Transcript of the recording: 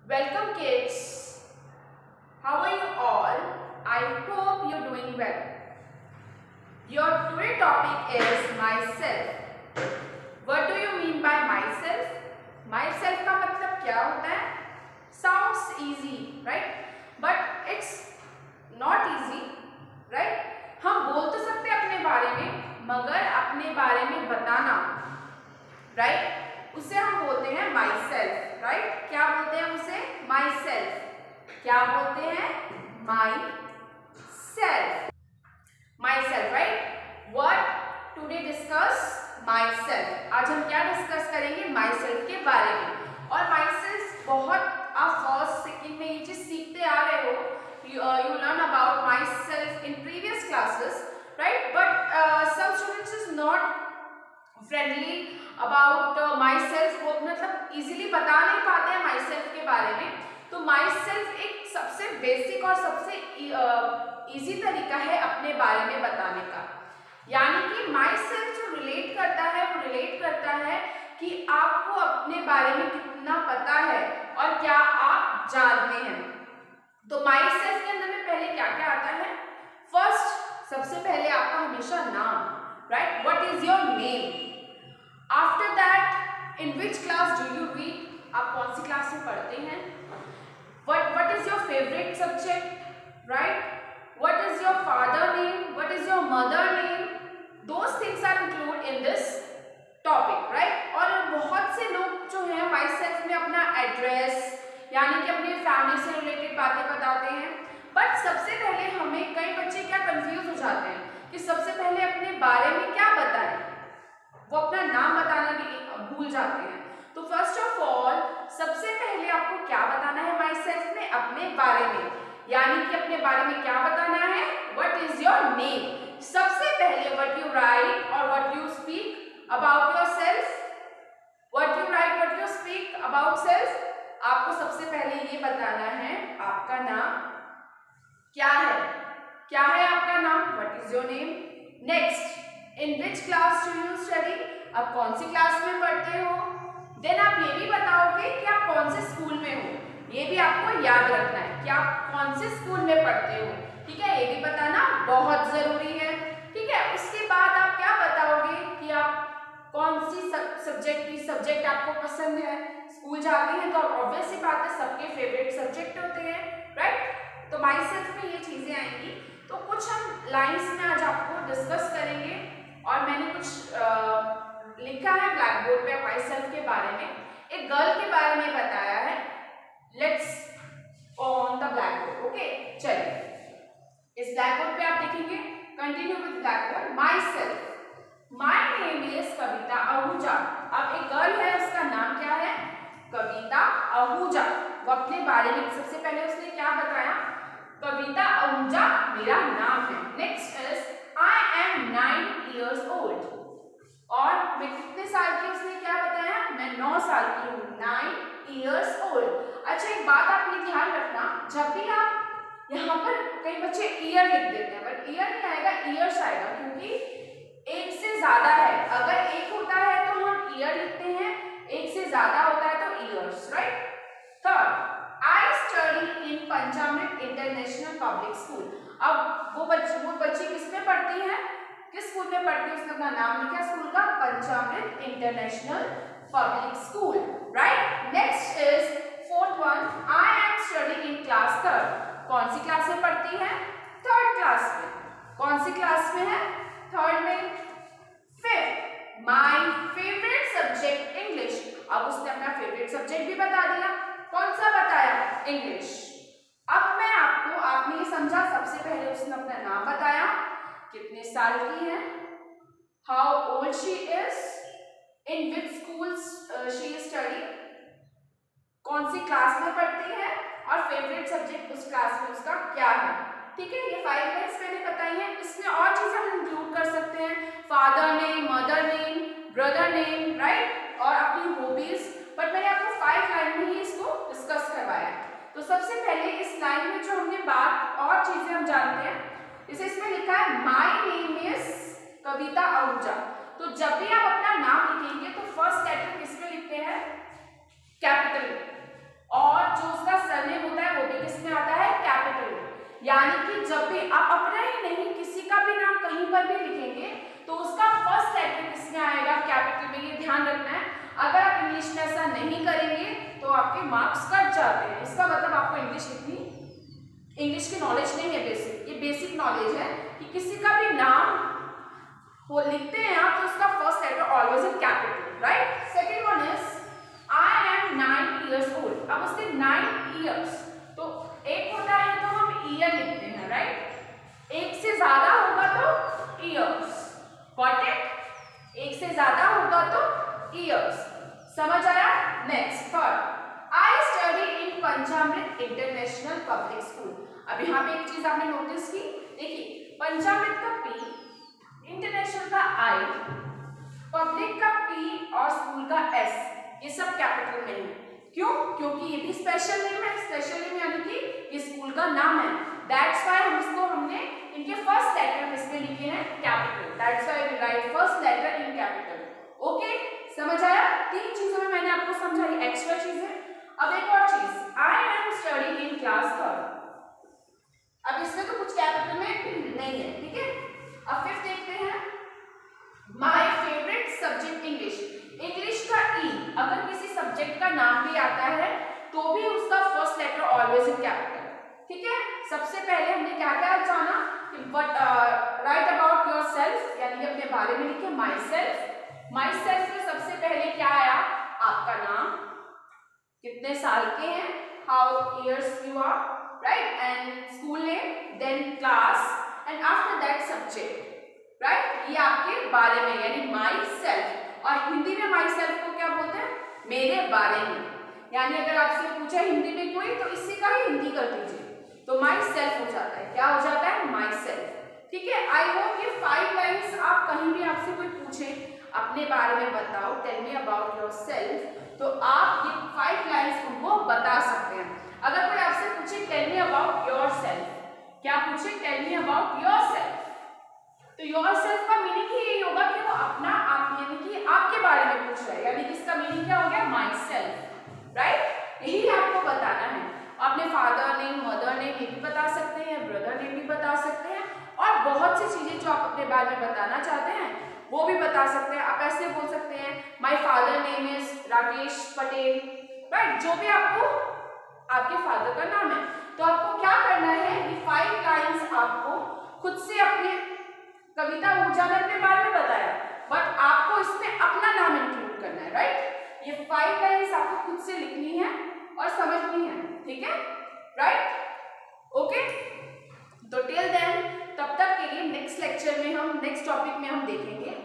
Welcome kids. How are you all? I hope you're doing well. Your today topic is myself. What do you mean by myself? Myself का मतलब क्या होता है? Sounds easy, right? But it's not easy, right? हम बोल तो सकते हैं अपने बारे में, मगर अपने बारे में बताना, right? उसे हम बोलते हैं myself, right? क्या बोलते हैं उसे? myself. क्या बोलते हैं? myself. myself, right? What today discuss myself. आज हम क्या डिस्कस करेंगे? myself के बारे में. और myself बहुत आप फर्स्ट सेकंड में ये चीज सीखते आ रहे हो. You learn about myself in previous classes, right? But some students is not friendly about myself. वो मतलब easily बता नहीं पाते हैं myself के बारे में. तो myself एक सबसे बेसिक और सबसे इजी तरीका है अपने बारे में बताने का. यानी कि myself जो रिलेट करता है वो रिलेट करता है कि आपको अपने बारे में कितना पता है और क्या आप जानते हैं. तो myself के अंदर में पहले क्या क्या आता है? फर्स्ट सबसे पहले आपका हमेशा नाम, right? What is your name. After that in which class do you read. आप कौन सी क्लास में पढ़ते हैं. what is your favorite subject, right? What is your father name, what is your mother name. Those things are included in this topic, right? और बहुत से लोग जो है myself में अपना एड्रेस यानी कि अपने फैमिली से रिलेटेड बातें बताते हैं. बट सबसे पहले हमें कई बच्चे क्या कंफ्यूज हो जाते हैं कि सबसे पहले अपने बारे में क्या बताएं. वो अपना नाम बताना भी भूल जाते हैं. तो फर्स्ट ऑफ ऑल सबसे पहले आपको क्या बताना है myself में? अपने बारे में. यानी कि अपने बारे में क्या बताना है? What is your name. सबसे पहले व्हाट यू राइट और what you speak about yourself. What you right, what you speak about self. आपको सबसे पहले ये बताना है आपका नाम क्या है. क्या है आपका नाम? What is your name. Next, in which class do you study. आप कौन सी क्लास में पढ़ते हो. देन आप ये भी बताओगे कि आप कौन से स्कूल में हो. ये भी आपको याद रखना है कि आप कौन से स्कूल में पढ़ते हो. ठीक है, ये भी बताना बहुत जरूरी है. ठीक है, उसके बाद आप क्या बताओगे कि आप कौन सी सब्जेक्ट आपको पसंद है. स्कूल जाते हैं तो ऑब्वियस सी बात है सबके फेवरेट सब्जेक्ट होते हैं, राइट? तो myself में ये चीजें आएंगी. तो कुछ हम लाइंस में आज आपको डिस्कस करेंगे और मैंने कुछ लिखा है ब्लैक बोर्ड पे myself के बारे में. एक गर्ल के बारे में बताया है. Let's on the black board. Okay, चलिए इस ब्लैक बोर्ड पे आप देखेंगे. Continue with black board. myself. My name is कविता आहूजा. अब एक गर्ल है, उसका नाम क्या है? कविता आहूजा. वो अपने बारे में सबसे पहले उसने क्या बताया? कविता आहूजा मेरा नाम है. Next is I am 9 years old. और मैं कितने साल की, उसने क्या बताया? मैं 9 साल की हूँ. 9 years old. अच्छा, एक बात आप ये ध्यान रखना, जब भी आप यहाँ पर कई बच्चे ईयर लिख देते हैं, बट ईयर नहीं आएगा, ईयर्स आएगा, क्योंकि एक से ज्यादा है. अगर एक होता है तो हम ईयर लिखते हैं, एक से ज्यादा होता है तो years, right? Third, I study in Panchamrit international public school. अब वो बच्ची किस में पढ़ती है, किस स्कूल में पढ़ती है? उसने अपना नाम लिखा स्कूल का, Panchamrit international public school, right? Next is fourth one, I am study in class third. कौन सी क्लास में पढ़ती है? थर्ड क्लास में. कौन सी क्लास में है? थर्ड में. Fifth, my favourite subject English. अब उसने अपना फेवरेट सब्जेक्ट भी बता दिया. कौन सा बताया? इंग्लिश. अब मैं आपने ये समझा, सबसे पहले उसने अपना नाम बताया, कितने साल की है, how old she is, in which school she study, कौन सी क्लास में पढ़ती है और फेवरेट सब्जेक्ट उस क्लास में उसका क्या है. ठीक है, ये 5 लाइन्स मैंने बताई है. इसमें और चीजें हम इंक्लूड कर सकते हैं, father name, mother name, brother name, right? और अपनी हॉबीज. बट मैंने आपको 5 लाइन में ही इसको डिस्कस करवाया. तो सबसे पहले इस लाइन में जो हमने बात और चीजें हम जानते हैं, जैसे इसमें लिखा है माय नेम इज कविता आहूजा. तो जब भी आप अपना नाम लिखेंगे तो फर्स्ट लेटर किसमें लिखते हैं? कैपिटल. और जो उसका ध्यान रखना है। अगर आप इंग्लिश में ऐसा नहीं करेंगे तो आपके मार्क्स कट जाते हैं। इसका मतलब आपको इंग्लिश की नॉलेज नहीं है बेसिक। ये बेसिक नॉलेज है कि किसी का भी नाम वो लिखते हैं आप तो उसका first letter always in capital, right. Second one is I am 9 years old। अब उसके 9 years, तो एक होता है तो हम ईयर लिखते हैं, राइट। एक से ज्यादा होगा तो ईयर्स, गॉट इट। एक से ज्यादा होगा तो ईयर्स, समझ आया। Next third, I study in Panchamrit international public school. अब यहाँ पे एक चीज आपने नोटिस की, देखिए पंचामृत का पी, इंटरनेशनल का आई, पब्लिक का पी और स्कूल का एस, ये सब कैपिटल में है। क्यों? क्योंकि ये भी स्पेशल नेम है। स्पेशल नेम यानी कि ये स्कूल का नाम है। दैट्स व्हाई हमने इनके फर्स्ट लेटर किसमें लिखे हैं? Capital. That's why we write first letter in capital. Okay, समझ आया। तीन चीजों में मैंने आपको समझाई, एक्स्ट्रा चीजें। अब एक और चीज, आई am study in class third. अब इसमें तो कुछ कैपिटल में नहीं है, ठीक है। अब फिफ्थ देखते हैं, my favourite subject English. English का ई, अगर किसी सब्जेक्ट का नाम भी आता है तो भी उसका first letter always in capital, ठीक है। सबसे पहले हमने क्या क्या जाना कि राइट अबाउट योरसेल्फ, यानी अपने बारे में लिखे माई सेल्फ। माई सेल्फ में सबसे पहले क्या आया? आपका नाम, कितने साल के हैं, how years you are, right, and school name, then class, and after that subject, right. ये आपके बारे में यानी माई सेल्फ। और हिंदी में माई सेल्फ को क्या बोलते हैं? मेरे बारे में। यानी अगर आपसे पूछा हिंदी में कोई तो इसी का ही हिंदी कर दीजिए, तो माई सेल्फ हो जाता है। क्या हो जाता है? माई सेल्फ, ठीक है। आई होप ये 5 लाइन्स आप कहीं भी आपसे कोई पूछे अपने बारे में बताओ, टेल मी अबाउट योरसेल्फ, तो आप ये 5 लाइन्स उनको बता सकते हैं। अगर कोई आपसे पूछे टेल मी अबाउट योरसेल्फ, क्या पूछे? टेल मी अबाउट योरसेल्फ, तो योरसेल्फ का मीनिंग ही यही होगा कि वो अपना आप यानी कि आपके बारे में पूछ रहा है, यानी कि इसका मीनिंग क्या हो गया? My self, right. यही आपको बताना है। अपने फादर नेम, मदर नेम ये भी बता सकते हैं, ब्रदर नेम भी बता सकते हैं, और बहुत सी चीजें जो आप अपने बारे में बताना चाहते हैं वो भी बता सकते हैं। आप ऐसे बोल सकते हैं my father name is Rakesh Patel, right. जो भी आपको आपके फादर का नाम है, तो आपको क्या करना है? ये 5 लाइन्स आपको खुद से अपने कविता ऊर्जा ने अपने बारे में बताया, बट आपको इसमें अपना नाम इंक्लूड करना है, राइट। ये 5 लाइन्स आपको खुद से लिखनी है और समझनी है, ठीक है, राइट। ओके, तो टिल देन, तब तक के लिए नेक्स्ट लेक्चर में हम नेक्स्ट टॉपिक में हम देखेंगे